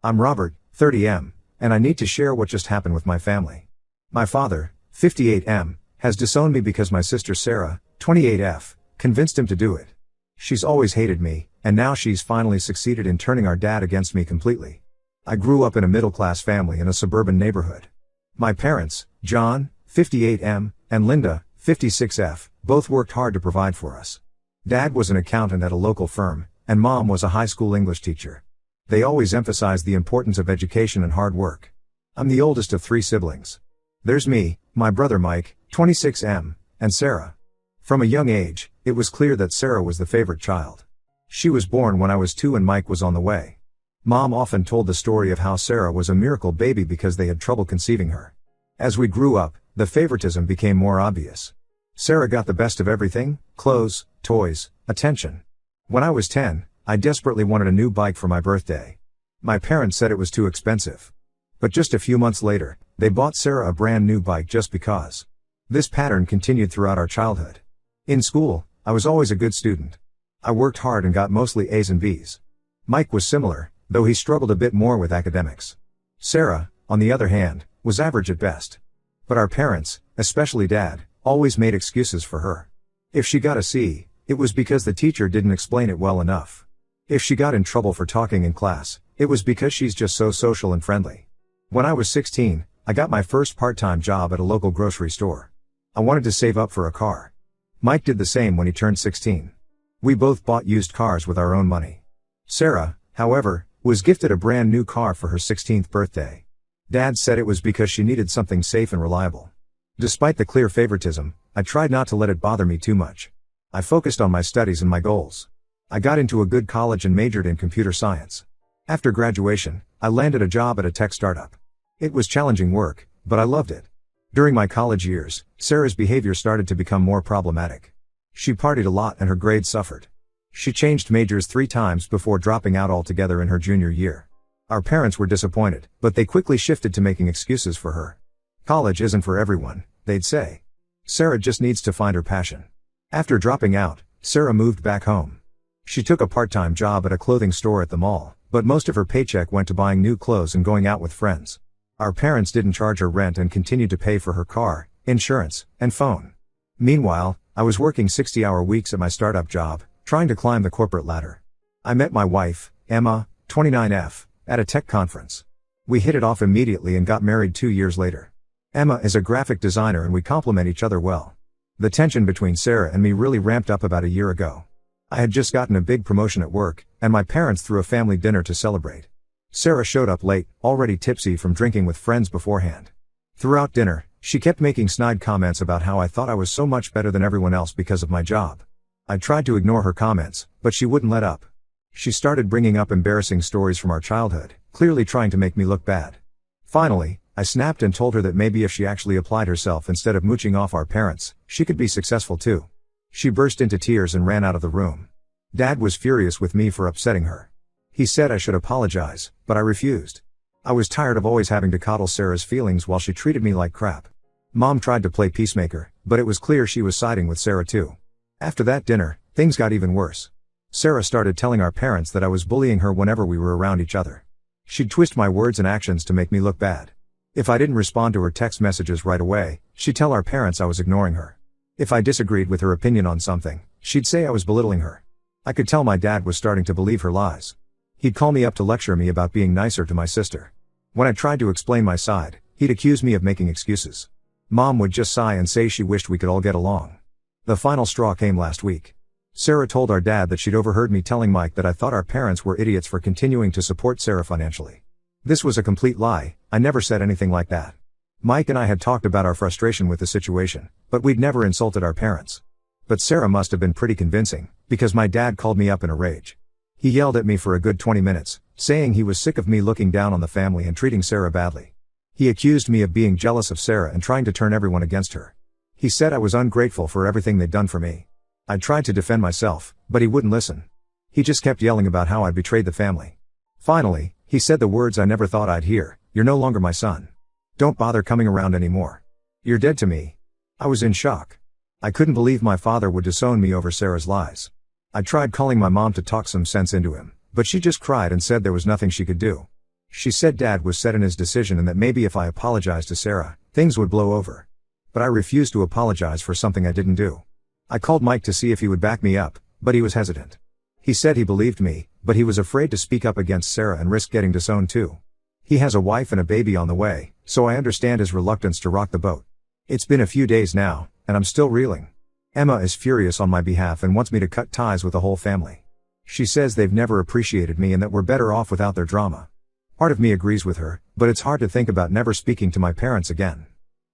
I'm Robert, 30M, and I need to share what just happened with my family. My father, 58M, has disowned me because my sister Sarah, 28F, convinced him to do it. She's always hated me, and now she's finally succeeded in turning our dad against me completely. I grew up in a middle-class family in a suburban neighborhood. My parents, John, 58M, and Linda, 56F, both worked hard to provide for us. Dad was an accountant at a local firm, and Mom was a high school English teacher. They always emphasized the importance of education and hard work. I'm the oldest of 3 siblings. There's me, my brother Mike, 26M, and Sarah. From a young age, it was clear that Sarah was the favorite child. She was born when I was 2 and Mike was on the way. Mom often told the story of how Sarah was a miracle baby because they had trouble conceiving her. As we grew up, the favoritism became more obvious. Sarah got the best of everything: clothes, toys, attention. When I was 10, I desperately wanted a new bike for my birthday. My parents said it was too expensive. But just a few months later, they bought Sarah a brand new bike just because. This pattern continued throughout our childhood. In school, I was always a good student. I worked hard and got mostly A's and B's. Mike was similar, though he struggled a bit more with academics. Sarah, on the other hand, was average at best. But our parents, especially Dad, always made excuses for her. If she got a C, it was because the teacher didn't explain it well enough. If she got in trouble for talking in class, it was because she's just so social and friendly. When I was 16, I got my first part-time job at a local grocery store. I wanted to save up for a car. Mike did the same when he turned 16. We both bought used cars with our own money. Sarah, however, was gifted a brand new car for her 16th birthday. Dad said it was because she needed something safe and reliable. Despite the clear favoritism, I tried not to let it bother me too much. I focused on my studies and my goals. I got into a good college and majored in computer science. After graduation, I landed a job at a tech startup. It was challenging work, but I loved it. During my college years, Sarah's behavior started to become more problematic. She partied a lot and her grades suffered. She changed majors 3 times before dropping out altogether in her junior year. Our parents were disappointed, but they quickly shifted to making excuses for her. College isn't for everyone, they'd say. Sarah just needs to find her passion. After dropping out, Sarah moved back home. She took a part-time job at a clothing store at the mall, but most of her paycheck went to buying new clothes and going out with friends. Our parents didn't charge her rent and continued to pay for her car, insurance, and phone. Meanwhile, I was working 60-hour weeks at my startup job, trying to climb the corporate ladder. I met my wife, Emma, 29F, at a tech conference. We hit it off immediately and got married 2 years later. Emma is a graphic designer and we complement each other well. The tension between Sarah and me really ramped up about a year ago. I had just gotten a big promotion at work, and my parents threw a family dinner to celebrate. Sarah showed up late, already tipsy from drinking with friends beforehand. Throughout dinner, she kept making snide comments about how I thought I was so much better than everyone else because of my job. I tried to ignore her comments, but she wouldn't let up. She started bringing up embarrassing stories from our childhood, clearly trying to make me look bad. Finally, I snapped and told her that maybe if she actually applied herself instead of mooching off our parents, she could be successful too. She burst into tears and ran out of the room. Dad was furious with me for upsetting her. He said I should apologize, but I refused. I was tired of always having to coddle Sarah's feelings while she treated me like crap. Mom tried to play peacemaker, but it was clear she was siding with Sarah too. After that dinner, things got even worse. Sarah started telling our parents that I was bullying her whenever we were around each other. She'd twist my words and actions to make me look bad. If I didn't respond to her text messages right away, she'd tell our parents I was ignoring her. If I disagreed with her opinion on something, she'd say I was belittling her. I could tell my dad was starting to believe her lies. He'd call me up to lecture me about being nicer to my sister. When I tried to explain my side, he'd accuse me of making excuses. Mom would just sigh and say she wished we could all get along. The final straw came last week. Sarah told our dad that she'd overheard me telling Mike that I thought our parents were idiots for continuing to support Sarah financially. This was a complete lie. I never said anything like that. Mike and I had talked about our frustration with the situation, but we'd never insulted our parents. But Sarah must have been pretty convincing, because my dad called me up in a rage. He yelled at me for a good 20 minutes, saying he was sick of me looking down on the family and treating Sarah badly. He accused me of being jealous of Sarah and trying to turn everyone against her. He said I was ungrateful for everything they'd done for me. I tried to defend myself, but he wouldn't listen. He just kept yelling about how I'd betrayed the family. Finally, he said the words I never thought I'd hear: "You're no longer my son. Don't bother coming around anymore. You're dead to me." I was in shock. I couldn't believe my father would disown me over Sarah's lies. I tried calling my mom to talk some sense into him, but she just cried and said there was nothing she could do. She said Dad was set in his decision and that maybe if I apologized to Sarah, things would blow over. But I refused to apologize for something I didn't do. I called Mike to see if he would back me up, but he was hesitant. He said he believed me, but he was afraid to speak up against Sarah and risk getting disowned too. He has a wife and a baby on the way, so I understand his reluctance to rock the boat. It's been a few days now, and I'm still reeling. Emma is furious on my behalf and wants me to cut ties with the whole family. She says they've never appreciated me and that we're better off without their drama. Part of me agrees with her, but it's hard to think about never speaking to my parents again.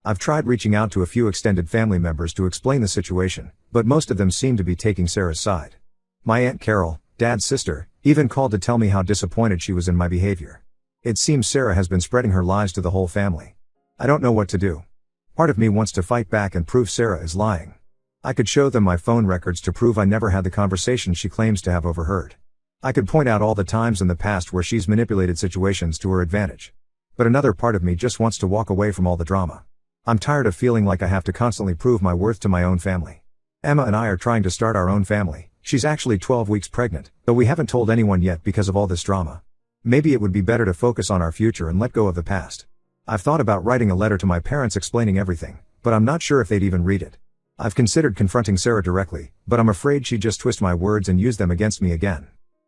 I've tried reaching out to a few extended family members to explain the situation, but most of them seem to be taking Sarah's side. My Aunt Carol, Dad's sister, even called to tell me how disappointed she was in my behavior. It seems Sarah has been spreading her lies to the whole family. I don't know what to do. Part of me wants to fight back and prove Sarah is lying. I could show them my phone records to prove I never had the conversation she claims to have overheard. I could point out all the times in the past where she's manipulated situations to her advantage. But another part of me just wants to walk away from all the drama. I'm tired of feeling like I have to constantly prove my worth to my own family. Emma and I are trying to start our own family. She's actually 12 weeks pregnant, though we haven't told anyone yet because of all this drama. Maybe it would be better to focus on our future and let go of the past. I've thought about writing a letter to my parents explaining everything, but I'm not sure if they'd even read it. I've considered confronting Sarah directly, but I'm afraid she'd just twist my words and use them against me again.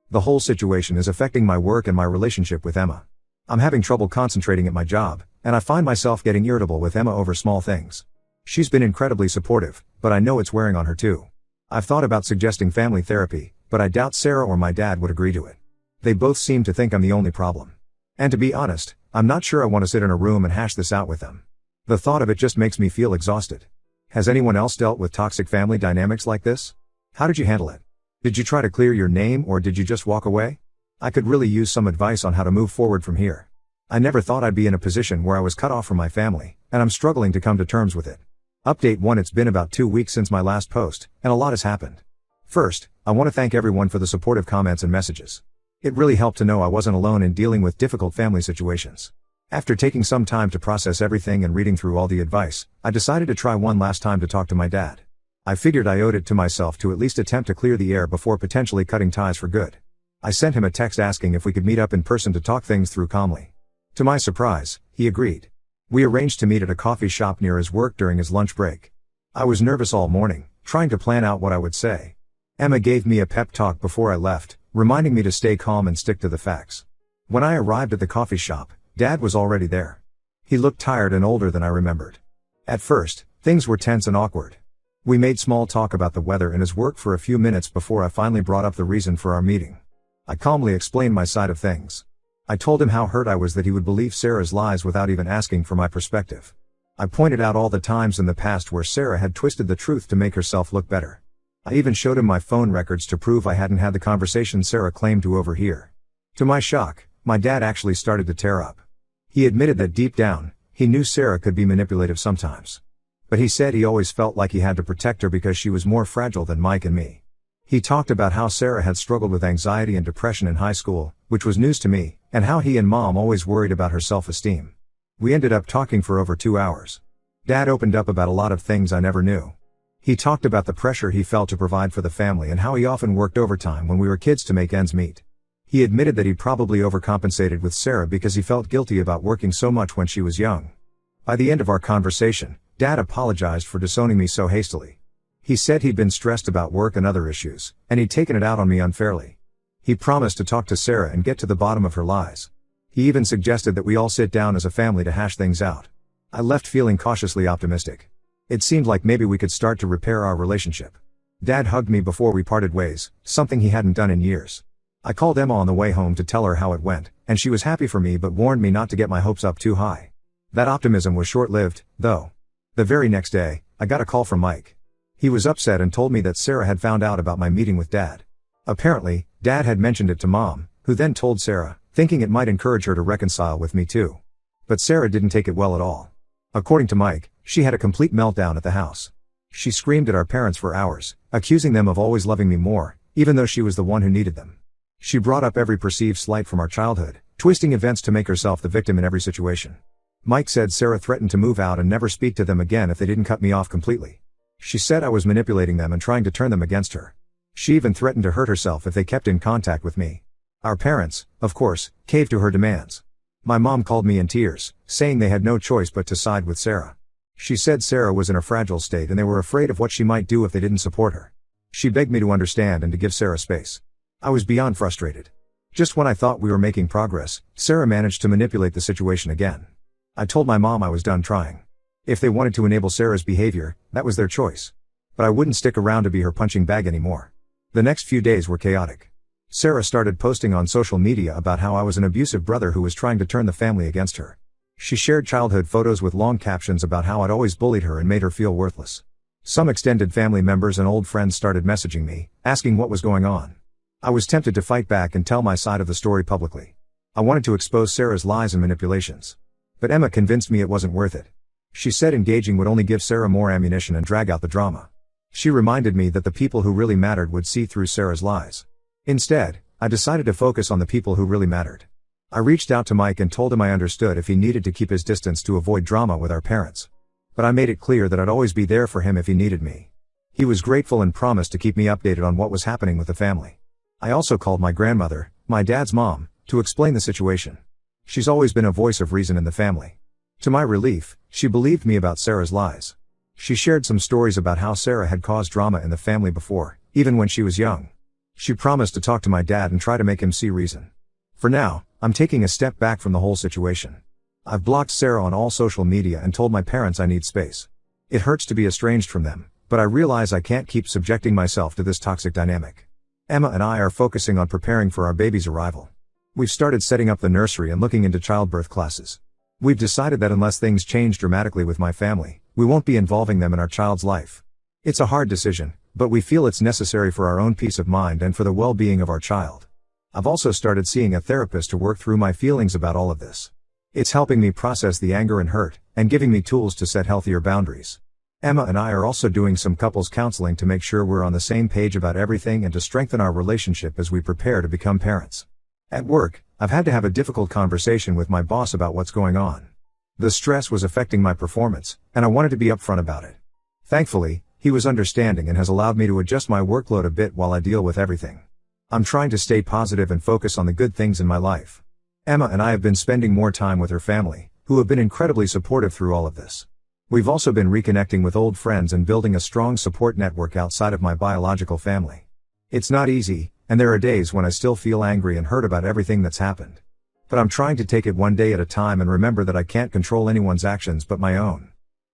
The whole situation is affecting my work and my relationship with Emma. I'm having trouble concentrating at my job, and I find myself getting irritable with Emma over small things. She's been incredibly supportive, but I know it's wearing on her too. I've thought about suggesting family therapy, but I doubt Sarah or my dad would agree to it. They both seem to think I'm the only problem. And to be honest, I'm not sure I want to sit in a room and hash this out with them. The thought of it just makes me feel exhausted. Has anyone else dealt with toxic family dynamics like this? How did you handle it? Did you try to clear your name or did you just walk away? I could really use some advice on how to move forward from here. I never thought I'd be in a position where I was cut off from my family, and I'm struggling to come to terms with it. Update 1: It's been about 2 weeks since my last post, and a lot has happened. First, I want to thank everyone for the supportive comments and messages. It really helped to know I wasn't alone in dealing with difficult family situations. After taking some time to process everything and reading through all the advice, I decided to try one last time to talk to my dad. I figured I owed it to myself to at least attempt to clear the air before potentially cutting ties for good. I sent him a text asking if we could meet up in person to talk things through calmly. To my surprise, he agreed. We arranged to meet at a coffee shop near his work during his lunch break. I was nervous all morning, trying to plan out what I would say. Emma gave me a pep talk before I left, reminding me to stay calm and stick to the facts. When I arrived at the coffee shop, Dad was already there. He looked tired and older than I remembered. At first, things were tense and awkward. We made small talk about the weather and his work for a few minutes before I finally brought up the reason for our meeting. I calmly explained my side of things. I told him how hurt I was that he would believe Sarah's lies without even asking for my perspective. I pointed out all the times in the past where Sarah had twisted the truth to make herself look better. I even showed him my phone records to prove I hadn't had the conversation Sarah claimed to overhear. To my shock, my dad actually started to tear up. He admitted that deep down, he knew Sarah could be manipulative sometimes. But he said he always felt like he had to protect her because she was more fragile than Mike and me. He talked about how Sarah had struggled with anxiety and depression in high school, which was news to me, and how he and Mom always worried about her self-esteem. We ended up talking for over 2 hours. Dad opened up about a lot of things I never knew. He talked about the pressure he felt to provide for the family and how he often worked overtime when we were kids to make ends meet. He admitted that he probably overcompensated with Sarah because he felt guilty about working so much when she was young. By the end of our conversation, Dad apologized for disowning me so hastily. He said he'd been stressed about work and other issues, and he'd taken it out on me unfairly. He promised to talk to Sarah and get to the bottom of her lies. He even suggested that we all sit down as a family to hash things out. I left feeling cautiously optimistic. It seemed like maybe we could start to repair our relationship. Dad hugged me before we parted ways, something he hadn't done in years. I called Emma on the way home to tell her how it went, and she was happy for me but warned me not to get my hopes up too high. That optimism was short-lived, though. The very next day, I got a call from Mike. He was upset and told me that Sarah had found out about my meeting with Dad. Apparently, Dad had mentioned it to Mom, who then told Sarah, thinking it might encourage her to reconcile with me too. But Sarah didn't take it well at all. According to Mike, she had a complete meltdown at the house. She screamed at our parents for hours, accusing them of always loving me more, even though she was the one who needed them. She brought up every perceived slight from our childhood, twisting events to make herself the victim in every situation. Mike said Sarah threatened to move out and never speak to them again if they didn't cut me off completely. She said I was manipulating them and trying to turn them against her. She even threatened to hurt herself if they kept in contact with me. Our parents, of course, caved to her demands. My mom called me in tears, saying they had no choice but to side with Sarah. She said Sarah was in a fragile state and they were afraid of what she might do if they didn't support her. She begged me to understand and to give Sarah space. I was beyond frustrated. Just when I thought we were making progress, Sarah managed to manipulate the situation again. I told my mom I was done trying. If they wanted to enable Sarah's behavior, that was their choice. But I wouldn't stick around to be her punching bag anymore. The next few days were chaotic. Sarah started posting on social media about how I was an abusive brother who was trying to turn the family against her. She shared childhood photos with long captions about how I'd always bullied her and made her feel worthless. Some extended family members and old friends started messaging me, asking what was going on. I was tempted to fight back and tell my side of the story publicly. I wanted to expose Sarah's lies and manipulations. But Emma convinced me it wasn't worth it. She said engaging would only give Sarah more ammunition and drag out the drama. She reminded me that the people who really mattered would see through Sarah's lies. Instead, I decided to focus on the people who really mattered. I reached out to Mike and told him I understood if he needed to keep his distance to avoid drama with our parents. But I made it clear that I'd always be there for him if he needed me. He was grateful and promised to keep me updated on what was happening with the family. I also called my grandmother, my dad's mom, to explain the situation. She's always been a voice of reason in the family. To my relief, she believed me about Sarah's lies. She shared some stories about how Sarah had caused drama in the family before, even when she was young. She promised to talk to my dad and try to make him see reason. For now, I'm taking a step back from the whole situation. I've blocked Sarah on all social media and told my parents I need space. It hurts to be estranged from them, but I realize I can't keep subjecting myself to this toxic dynamic. Emma and I are focusing on preparing for our baby's arrival. We've started setting up the nursery and looking into childbirth classes. We've decided that unless things change dramatically with my family, we won't be involving them in our child's life. It's a hard decision, but we feel it's necessary for our own peace of mind and for the well-being of our child. I've also started seeing a therapist to work through my feelings about all of this. It's helping me process the anger and hurt, and giving me tools to set healthier boundaries. Emma and I are also doing some couples counseling to make sure we're on the same page about everything and to strengthen our relationship as we prepare to become parents. At work, I've had to have a difficult conversation with my boss about what's going on. The stress was affecting my performance, and I wanted to be upfront about it. Thankfully, he was understanding and has allowed me to adjust my workload a bit while I deal with everything. I'm trying to stay positive and focus on the good things in my life. Emma and I have been spending more time with her family, who have been incredibly supportive through all of this. We've also been reconnecting with old friends and building a strong support network outside of my biological family. It's not easy, and there are days when I still feel angry and hurt about everything that's happened. But I'm trying to take it one day at a time and remember that I can't control anyone's actions but my own.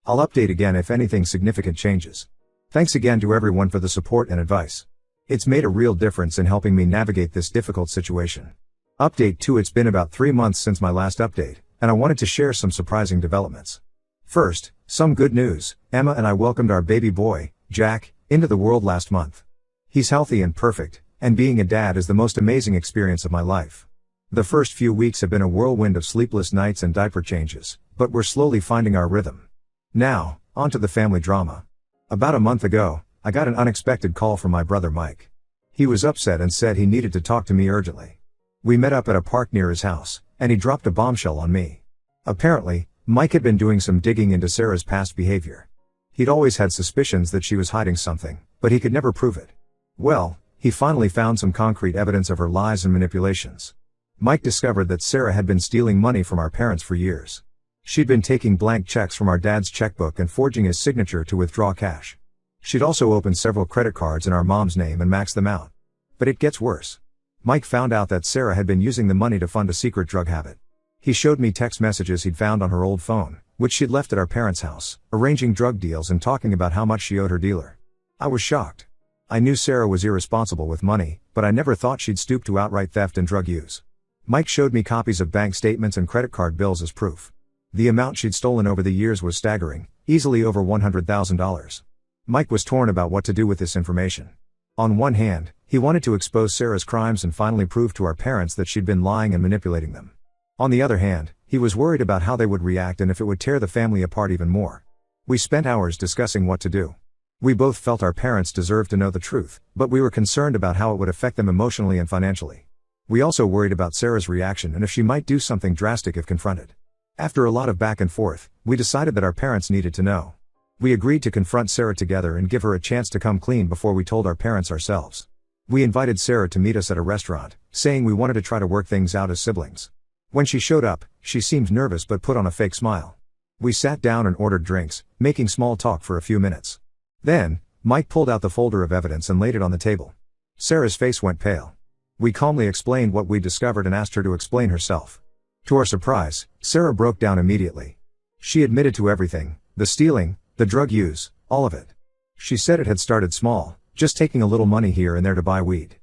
I'll update again if anything significant changes. Thanks again to everyone for the support and advice. It's made a real difference in helping me navigate this difficult situation. Update 2: It's been about 3 months since my last update, and I wanted to share some surprising developments. First, some good news. Emma and I welcomed our baby boy, Jack, into the world last month. He's healthy and perfect, and being a dad is the most amazing experience of my life. The first few weeks have been a whirlwind of sleepless nights and diaper changes, but we're slowly finding our rhythm. Now, on to the family drama. About a month ago, I got an unexpected call from my brother Mike. He was upset and said he needed to talk to me urgently. We met up at a park near his house, and he dropped a bombshell on me. Apparently, Mike had been doing some digging into Sarah's past behavior. He'd always had suspicions that she was hiding something, but he could never prove it. Well, he finally found some concrete evidence of her lies and manipulations. Mike discovered that Sarah had been stealing money from our parents for years. She'd been taking blank checks from our dad's checkbook and forging his signature to withdraw cash. She'd also opened several credit cards in our mom's name and maxed them out. But it gets worse. Mike found out that Sarah had been using the money to fund a secret drug habit. He showed me text messages he'd found on her old phone, which she'd left at our parents' house, arranging drug deals and talking about how much she owed her dealer. I was shocked. I knew Sarah was irresponsible with money, but I never thought she'd stoop to outright theft and drug use. Mike showed me copies of bank statements and credit card bills as proof. The amount she'd stolen over the years was staggering, easily over $100,000. Mike was torn about what to do with this information. On one hand, he wanted to expose Sarah's crimes and finally prove to our parents that she'd been lying and manipulating them. On the other hand, he was worried about how they would react and if it would tear the family apart even more. We spent hours discussing what to do. We both felt our parents deserved to know the truth, but we were concerned about how it would affect them emotionally and financially. We also worried about Sarah's reaction and if she might do something drastic if confronted. After a lot of back and forth, we decided that our parents needed to know. We agreed to confront Sarah together and give her a chance to come clean before we told our parents ourselves. We invited Sarah to meet us at a restaurant, saying we wanted to try to work things out as siblings. When she showed up, she seemed nervous but put on a fake smile. We sat down and ordered drinks, making small talk for a few minutes. Then, Mike pulled out the folder of evidence and laid it on the table. Sarah's face went pale. We calmly explained what we'd discovered and asked her to explain herself. To our surprise, Sarah broke down immediately. She admitted to everything, the stealing, the drug use, all of it. She said it had started small, just taking a little money here and there to buy weed.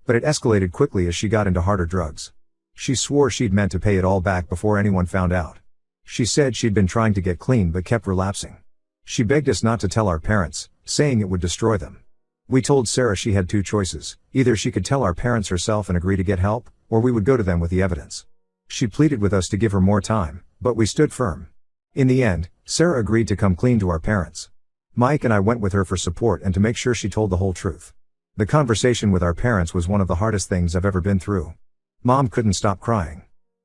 But it escalated quickly as she got into harder drugs. She swore she'd meant to pay it all back before anyone found out. She said she'd been trying to get clean but kept relapsing. She begged us not to tell our parents, saying it would destroy them. We told Sarah she had two choices: either she could tell our parents herself and agree to get help, or we would go to them with the evidence. She pleaded with us to give her more time, but we stood firm. In the end, Sarah agreed to come clean to our parents. Mike and I went with her for support and to make sure she told the whole truth. The conversation with our parents was one of the hardest things I've ever been through. Mom couldn't stop crying.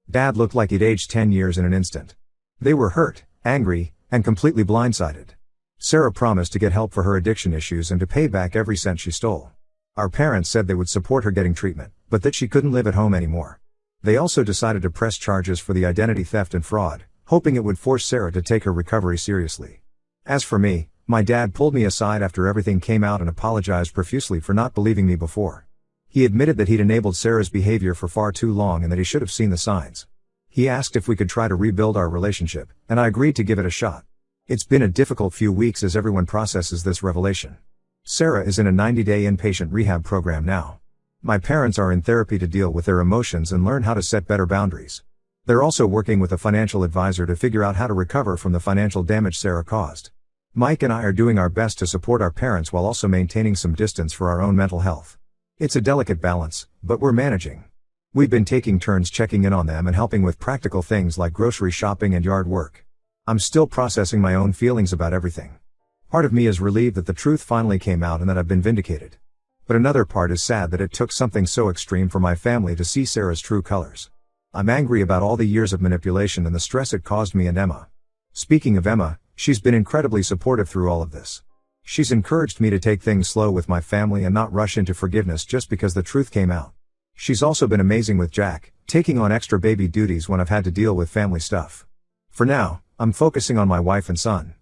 Dad looked like he'd aged 10 years in an instant. They were hurt, angry, and completely blindsided. Sarah promised to get help for her addiction issues and to pay back every cent she stole. Our parents said they would support her getting treatment, but that she couldn't live at home anymore. They also decided to press charges for the identity theft and fraud, hoping it would force Sarah to take her recovery seriously. As for me, my dad pulled me aside after everything came out and apologized profusely for not believing me before. He admitted that he'd enabled Sarah's behavior for far too long and that he should have seen the signs. He asked if we could try to rebuild our relationship, and I agreed to give it a shot. It's been a difficult few weeks as everyone processes this revelation. Sarah is in a 90-day inpatient rehab program now. My parents are in therapy to deal with their emotions and learn how to set better boundaries. They're also working with a financial advisor to figure out how to recover from the financial damage Sarah caused. Mike and I are doing our best to support our parents while also maintaining some distance for our own mental health. It's a delicate balance, but we're managing. We've been taking turns checking in on them and helping with practical things like grocery shopping and yard work. I'm still processing my own feelings about everything. Part of me is relieved that the truth finally came out and that I've been vindicated. But another part is sad that it took something so extreme for my family to see Sarah's true colors. I'm angry about all the years of manipulation and the stress it caused me and Emma. Speaking of Emma, she's been incredibly supportive through all of this. She's encouraged me to take things slow with my family and not rush into forgiveness just because the truth came out. She's also been amazing with Jack, taking on extra baby duties when I've had to deal with family stuff. For now, I'm focusing on my wife and son.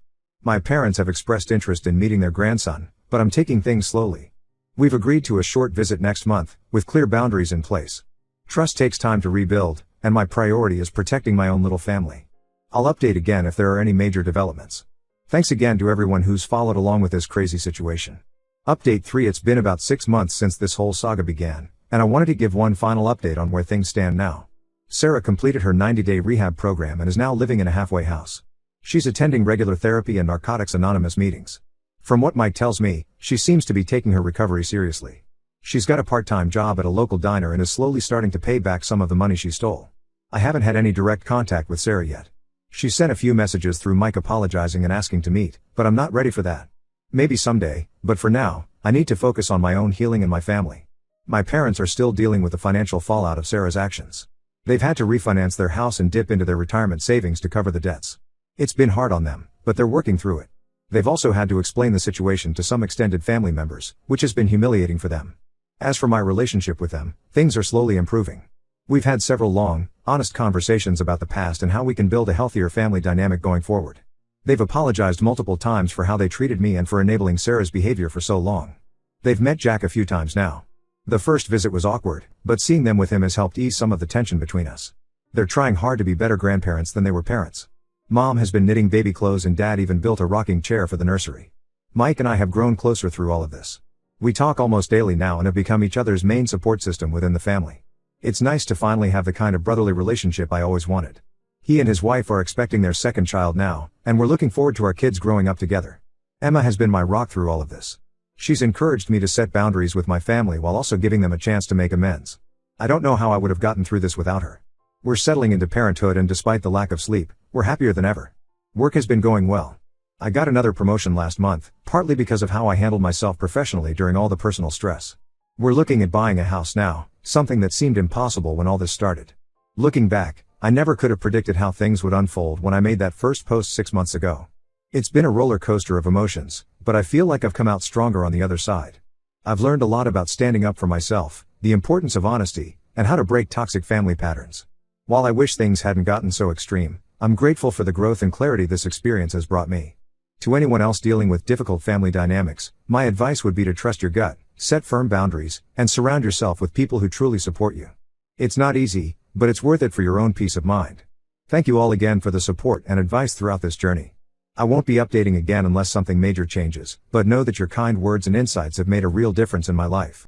My parents have expressed interest in meeting their grandson, but I'm taking things slowly. We've agreed to a short visit next month, with clear boundaries in place. Trust takes time to rebuild, and my priority is protecting my own little family. I'll update again if there are any major developments. Thanks again to everyone who's followed along with this crazy situation. Update 3: It's been about 6 months since this whole saga began, and I wanted to give one final update on where things stand now. Sarah completed her 90-day rehab program and is now living in a halfway house. She's attending regular therapy and Narcotics Anonymous meetings. From what Mike tells me, she seems to be taking her recovery seriously. She's got a part-time job at a local diner and is slowly starting to pay back some of the money she stole. I haven't had any direct contact with Sarah yet. She sent a few messages through Mike apologizing and asking to meet, but I'm not ready for that. Maybe someday, but for now, I need to focus on my own healing and my family. My parents are still dealing with the financial fallout of Sarah's actions. They've had to refinance their house and dip into their retirement savings to cover the debts. It's been hard on them, but they're working through it. They've also had to explain the situation to some extended family members, which has been humiliating for them. As for my relationship with them, things are slowly improving. We've had several long, honest conversations about the past and how we can build a healthier family dynamic going forward. They've apologized multiple times for how they treated me and for enabling Sarah's behavior for so long. They've met Jack a few times now. The first visit was awkward, but seeing them with him has helped ease some of the tension between us. They're trying hard to be better grandparents than they were parents. Mom has been knitting baby clothes and Dad even built a rocking chair for the nursery. Mike and I have grown closer through all of this. We talk almost daily now and have become each other's main support system within the family. It's nice to finally have the kind of brotherly relationship I always wanted. He and his wife are expecting their second child now, and we're looking forward to our kids growing up together. Emma has been my rock through all of this. She's encouraged me to set boundaries with my family while also giving them a chance to make amends. I don't know how I would have gotten through this without her. We're settling into parenthood and despite the lack of sleep, we're happier than ever. Work has been going well. I got another promotion last month, partly because of how I handled myself professionally during all the personal stress. We're looking at buying a house now, something that seemed impossible when all this started. Looking back, I never could have predicted how things would unfold when I made that first post 6 months ago. It's been a roller coaster of emotions, but I feel like I've come out stronger on the other side. I've learned a lot about standing up for myself, the importance of honesty, and how to break toxic family patterns. While I wish things hadn't gotten so extreme, I'm grateful for the growth and clarity this experience has brought me. To anyone else dealing with difficult family dynamics, my advice would be to trust your gut, set firm boundaries, and surround yourself with people who truly support you. It's not easy, but it's worth it for your own peace of mind. Thank you all again for the support and advice throughout this journey. I won't be updating again unless something major changes, but know that your kind words and insights have made a real difference in my life.